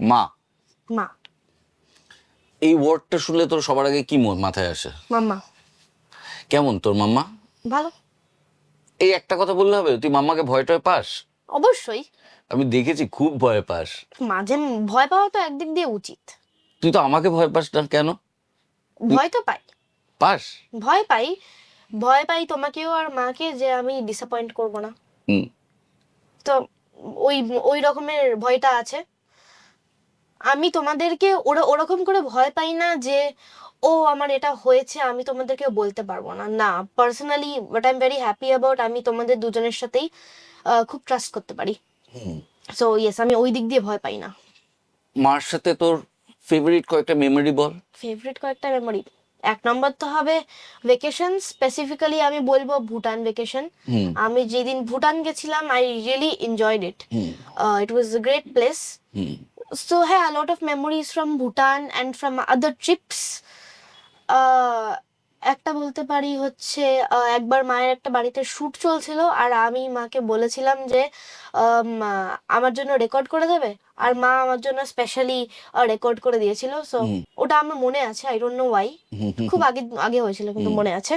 মা, মা। এই ওয়ার্ডটা শুনলে তোর সবার আগে কি মাথায় আসে? মাম্মা। কেমন তোর মাম্মা? ভালো। এই একটা কথা বললে হবে? তুই মাম্মাকে ভয় টয় পাস? অবশ্যই। আমি দেখেছি খুব ভয় পাস। মাঝে ভয় পাওয়া তো একদিক দিয়ে উচিত। তুই তো আমাকে ভয় পাস না কেন? ভয় তো পাই। পাস? ভয় পাই। ভয় পাই তোমাকেও আর মাকে যে আমি ডিসঅ্যাপয়েন্ট করব না। হুম। তো ওই ওই রকমের ভয়টা আছে। আমি তোমাদেরকে ওরকম করে ভয় পাই না যে ও আমার এটা হয়েছে আমি তোমাদেরকে বলতে পারবো না। না, personally but I am very happy about আমি তোমাদের দুজনের সাথেই খুব ট্রাস্ট করতে পারি। সো ইয়েস, আমি ওই দিক দিয়ে ভয় পাই না। মার সাথে তোর ফেভারিট কয়েকটা মেমরি বল। ফেভারিট কয়েকটা মেমোরি, এক নম্বর তো হবে ভেকেশন। স্পেসিফিক্যালি আমি বলবো ভুটান ভেকেশন। আমি যেদিন ভুটান গেছিলাম I really enjoyed it. It was a great place. So yeah, a lot of memories from Bhutan and from other trips. একটা বলতে পারি হচ্ছে একবার মায়ের একটা বাড়িতে শুট চলছিল আর আমি মাকে বলেছিলাম যে আমার জন্য রেকর্ড করে দেবে, আর মা আমার জন্য স্পেশালি রেকর্ড করে দিয়েছিল। সো ওটা আমার মনে আছে, আই ডোন্ট নো ওয়াই। খুব আগে আগে হয়েছিল কিন্তু মনে আছে।